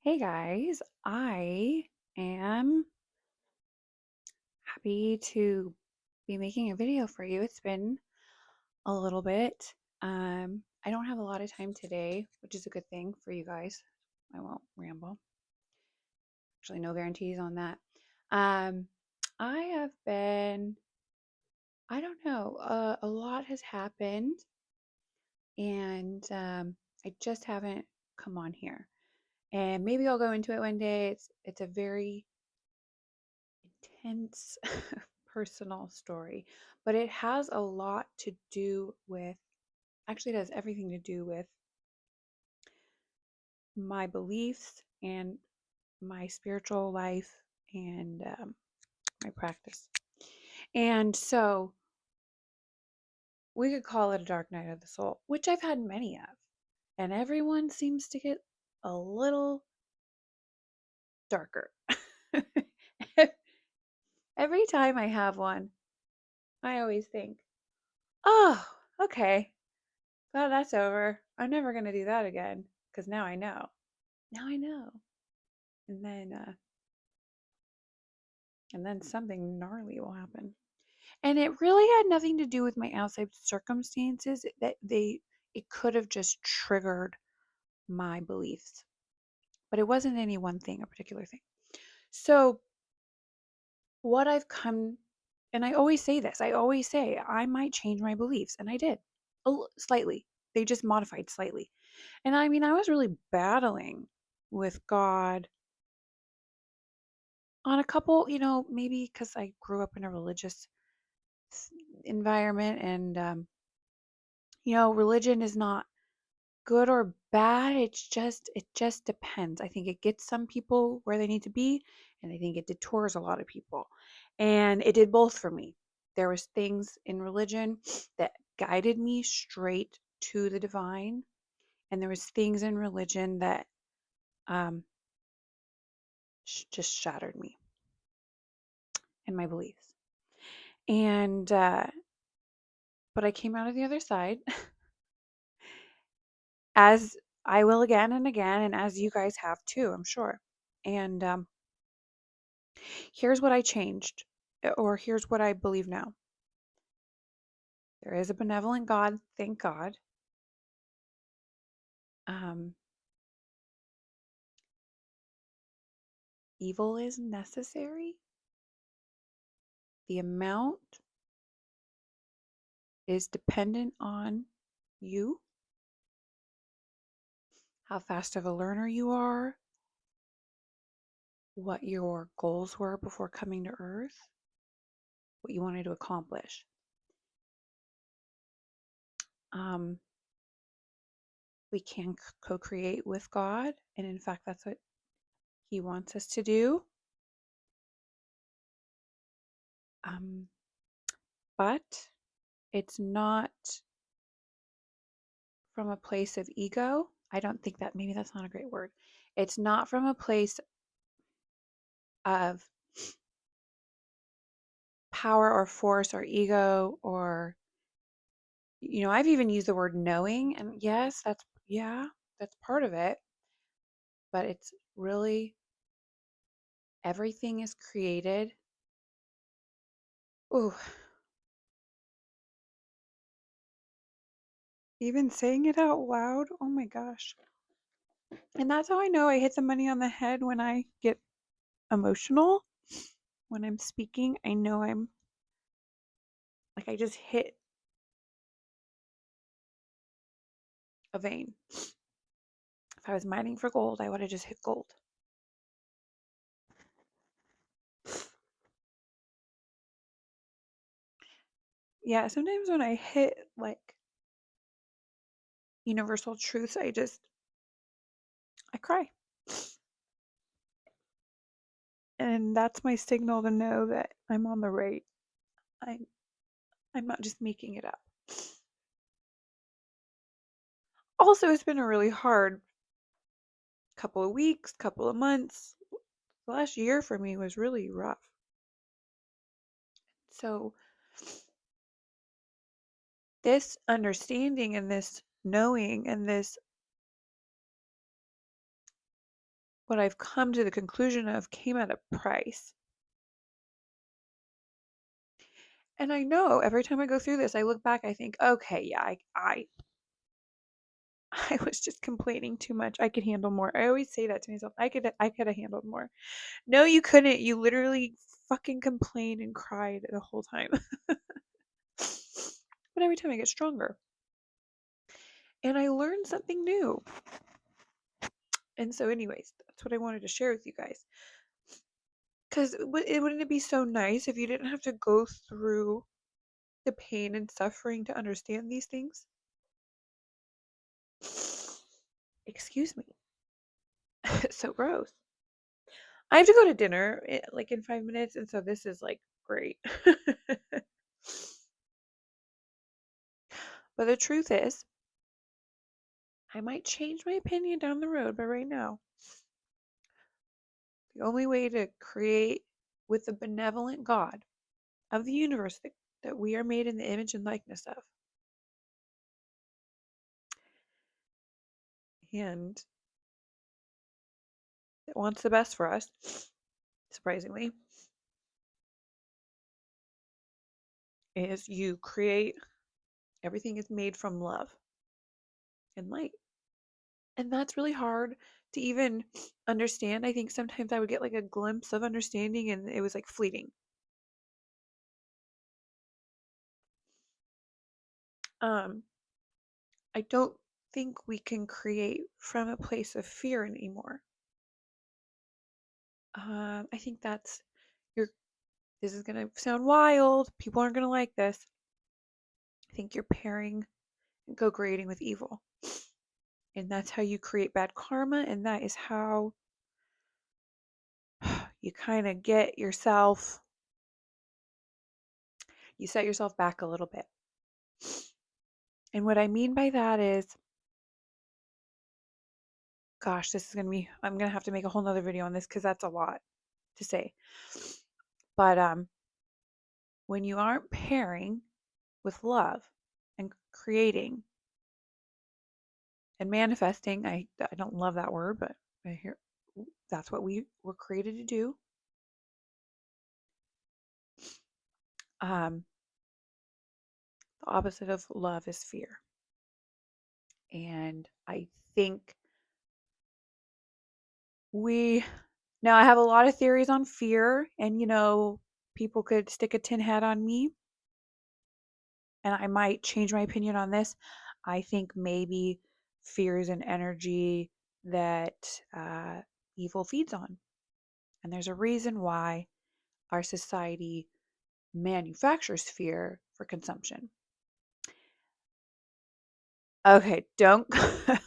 Hey guys, I am happy to be making a video for you. It's been a little bit. I don't have a lot of time today, which is a good thing for you guys. I won't ramble. Actually, no guarantees on that. Um, I have been, I don't know, a lot has happened, and I just haven't come on here. And maybe I'll go into it one day. It's a very intense personal story, but it has a lot to do with, actually, it has everything to do with my beliefs and my spiritual life and my practice. And so we could call it a dark night of the soul, which I've had many of. And everyone seems to get a little darker. Every time I have one, I always think, oh, okay, glad that's over. I'm never going to do that again because now I know. Now I know. And then something gnarly will happen. And it really had nothing to do with my outside circumstances. It could have just triggered my beliefs. But it wasn't any one thing, a particular thing. So what I've come, and I always say this, I always say I might change my beliefs, and I did. Slightly. They just modified slightly. And I mean, I was really battling with God on a couple, maybe because I grew up in a religious environment, and religion is not good or bad. It just depends. I think it gets some people where they need to be, and I think it detours a lot of people. And it did both for me. There was things in religion that guided me straight to the divine, and there was things in religion that um, just shattered me and my beliefs. And but I came out of the other side, as I will again and again, and as you guys have too, I'm sure. And here's what I changed, or here's what I believe now. There is a benevolent God, thank God. Um, Evil is necessary. The amount is dependent on you, how fast of a learner you are, what your goals were before coming to Earth, what you wanted to accomplish. Um, we can co-create with God, and in fact, that's what He wants us to do. Um, but it's not from a place of ego. I don't think that, maybe that's not a great word. It's not from a place of power or force or ego, or I've even used the word knowing, and yes, that's part of it, but it's really everything is created. Ooh, even saying it out loud, oh my gosh. And that's how I know I hit the money on the head when I get emotional. When I'm speaking, I know I'm like, I just hit a vein. If I was mining for gold, I would have just hit gold. Yeah, sometimes when I hit like universal truths, I cry. And that's my signal to know that I'm on the right. I'm I'm not just making it up. Also, it's been a really hard couple of weeks, couple of months. The last year for me was really rough. So, this understanding and this knowing and this what I've come to the conclusion of came at a price. And I know every time I go through this, I look back, I think, okay, yeah, I was just complaining too much. I could handle more. I always say that to myself. I could have handled more. No, you couldn't. You literally fucking complained and cried the whole time. But every time I get stronger. And I learned something new. And so, anyways, that's what I wanted to share with you guys. Because wouldn't it be so nice if you didn't have to go through the pain and suffering to understand these things? Excuse me. So gross. I have to go to dinner like in 5 minutes, and so this is like great. But the truth is, I might change my opinion down the road, but right now, the only way to create with the benevolent God of the universe that we are made in the image and likeness of, and that wants the best for us, surprisingly, is you create everything is made from love and light. And that's really hard to even understand. I think sometimes I would get like a glimpse of understanding and it was like fleeting. Um, I don't think we can create from a place of fear anymore. I think that's you're this is gonna sound wild. People aren't gonna like this. I think you're pairing and co-creating with evil. And that's how you create bad karma, and that is how you kind of get yourself you set yourself back a little bit. And what I mean by that is, gosh, this is I'm gonna have to make a whole nother video on this because that's a lot to say. But when you aren't pairing with love and creating and manifesting, I don't love that word, but I hear that's what we were created to do. Um, the opposite of love is fear. And I think we now I have a lot of theories on fear, and people could stick a tin hat on me, and I might change my opinion on this. I think maybe fear is an energy that evil feeds on. And there's a reason why our society manufactures fear for consumption. Okay, don't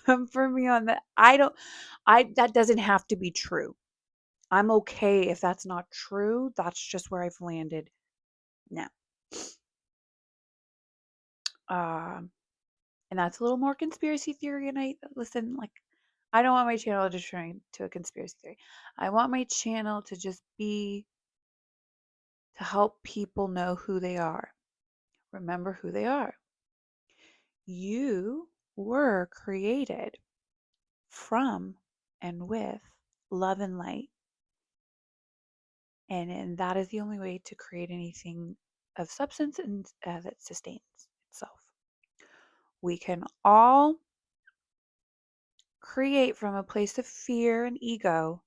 come for me on that. That doesn't have to be true. I'm okay if that's not true. That's just where I've landed now. Um, and that's a little more conspiracy theory. And listen, like, I don't want my channel to turn into a conspiracy theory. I want my channel to just be to help people know who they are. Remember who they are. You were created from and with love and light. And that is the only way to create anything of substance and that sustains itself. We can all create from a place of fear and ego,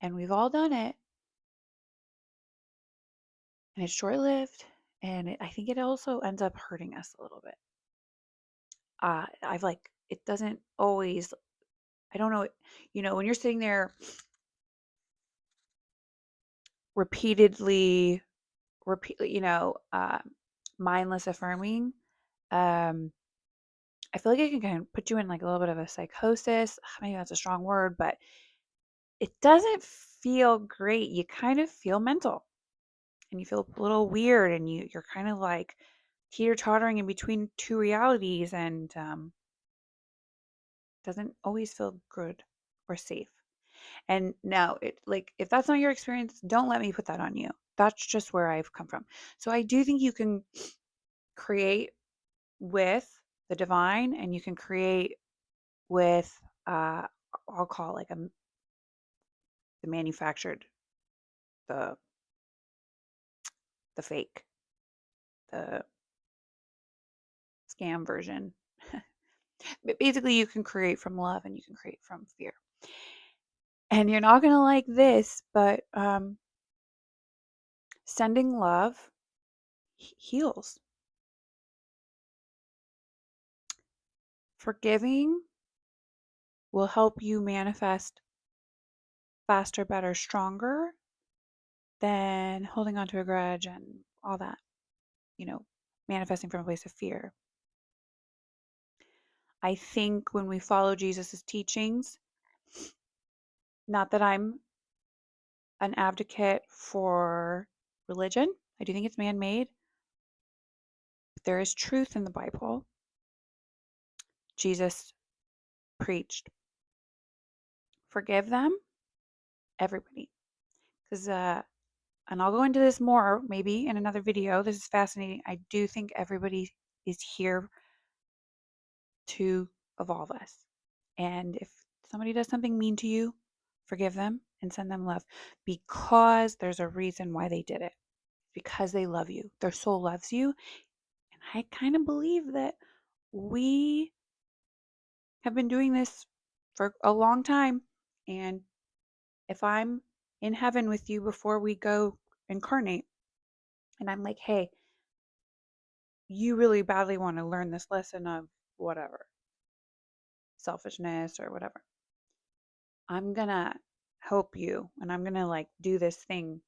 and we've all done it, and it's short-lived, and I think it also ends up hurting us a little bit. I've like it doesn't always. I don't know. When you're sitting there repeatedly, mindless affirming. Um, I feel like it can kind of put you in like a little bit of a psychosis. Maybe that's a strong word, but it doesn't feel great. You kind of feel mental and you feel a little weird and you're kind of like teeter-tottering in between two realities and doesn't always feel good or safe. And now if that's not your experience, don't let me put that on you. That's just where I've come from. So I do think you can create with the divine and you can create with I'll call it like the manufactured, the fake, the scam version. But basically, you can create from love and you can create from fear. And you're not going to like this, but sending love heals. Forgiving will help you manifest faster, better, stronger than holding on to a grudge and all that, manifesting from a place of fear. I think when we follow Jesus' teachings, not that I'm an advocate for religion, I do think it's man made, but there is truth in the Bible. Jesus preached, forgive them, everybody. Because, and I'll go into this more maybe in another video. This is fascinating. I do think everybody is here to evolve us. And if somebody does something mean to you, forgive them and send them love because there's a reason why they did it. Because they love you. Their soul loves you. And I kind of believe that we have been doing this for a long time. And if I'm in heaven with you before we go incarnate, and I'm like, hey, you really badly want to learn this lesson of whatever, selfishness or whatever, I'm going to help you and I'm going to like do this thing.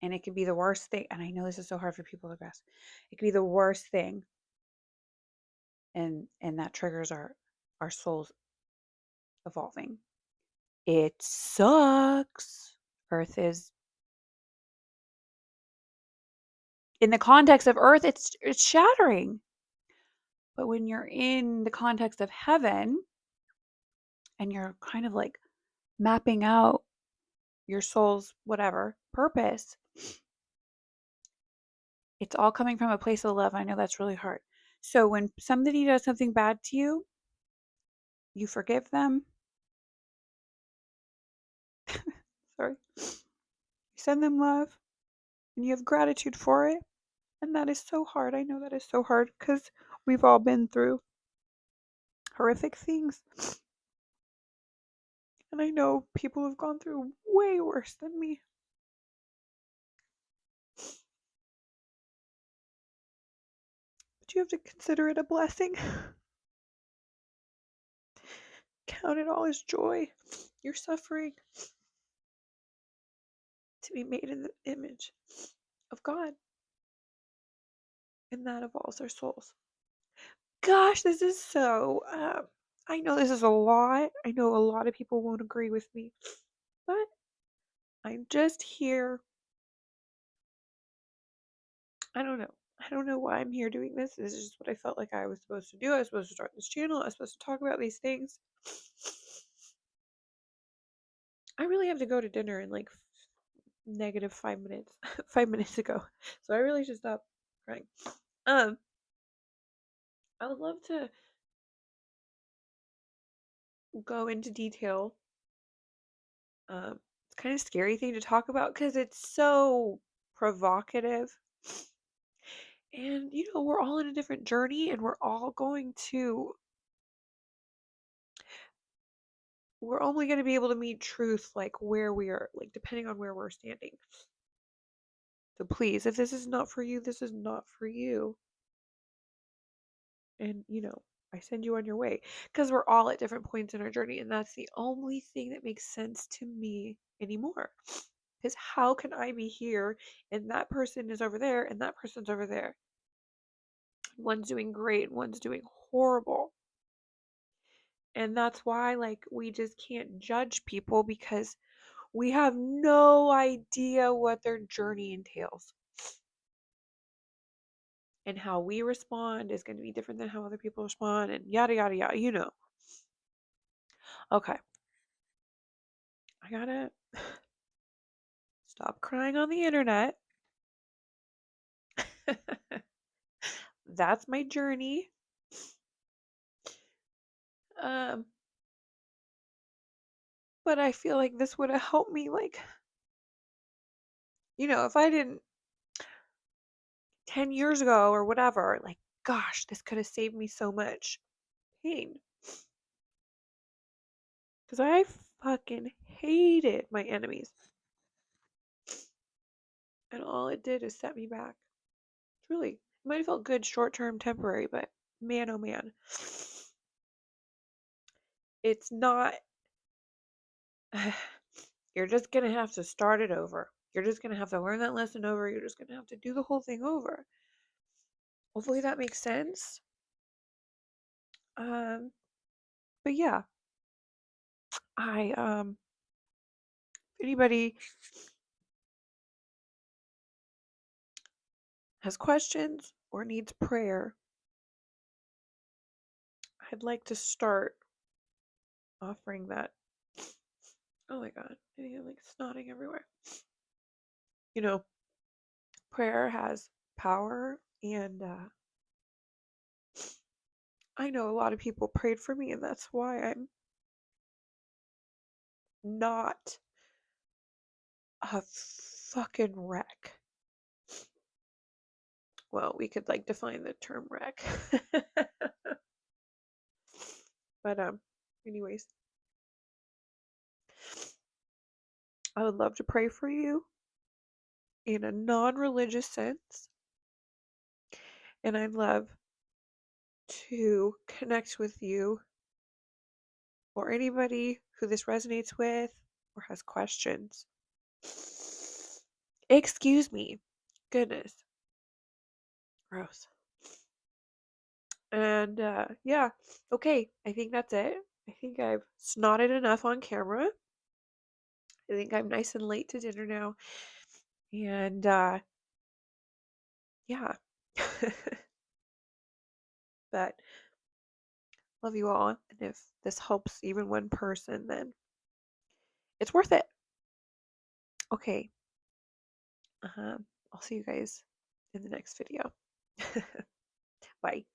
And it could be the worst thing. And I know this is so hard for people to grasp. It could be the worst thing. And that triggers our souls evolving. It sucks. Earth is, in the context of Earth, it's shattering. But when you're in the context of heaven and you're kind of like mapping out your soul's whatever purpose, it's all coming from a place of love. I know that's really hard. So when somebody does something bad to you, you forgive them. Sorry. You send them love and you have gratitude for it. And that is so hard. I know that is so hard because we've all been through horrific things. And I know people have gone through way worse than me. But you have to consider it a blessing. Count it all as joy. You're suffering to be made in the image of God. And that evolves our souls. Gosh, this is so, I know this is a lot. I know a lot of people won't agree with me. But I'm just here. I don't know. I don't know why I'm here doing this. This is just what I felt like I was supposed to do. I was supposed to start this channel. I was supposed to talk about these things. I really have to go to dinner in like negative 5 minutes. 5 minutes ago. So I really should stop crying. I would love to go into detail. It's kind of scary thing to talk about because it's so provocative. And we're all in a different journey and we're only going to be able to meet truth like where we are, like depending on where we're standing. So please, if this is not for you, this is not for you. And I send you on your way because we're all at different points in our journey, and that's the only thing that makes sense to me anymore. Because how can I be here and that person is over there and that person's over there? One's doing great, one's doing horrible. And that's why like we just can't judge people because we have no idea what their journey entails. And how we respond is going to be different than how other people respond and yada yada yada, Okay. I gotta stop crying on the internet. That's my journey. Um But I feel like this would have helped me, like, if I didn't 10 years ago or whatever, like, gosh, this could have saved me so much pain. Because I fucking hated my enemies. And all it did is set me back. Truly. It might have felt good short term, temporary, but man, oh man. It's not. You're just going to have to start it over. You're just going to have to learn that lesson over. You're just going to have to do the whole thing over. Hopefully that makes sense. But yeah, if anybody has questions or needs prayer, I'd like to start offering that. Oh my god, I think I'm like snotting everywhere. Prayer has power, and I know a lot of people prayed for me, and that's why I'm not a fucking wreck. Well, we could like define the term wreck. But anyways, I would love to pray for you in a non-religious sense, and I'd love to connect with you or anybody who this resonates with or has questions. Excuse me. Goodness. Gross. And yeah, okay, I think that's it. I think I've snotted enough on camera. I think I'm nice and late to dinner now. And yeah. But love you all. And if this helps even one person, then it's worth it. Okay. I'll see you guys in the next video. Bye.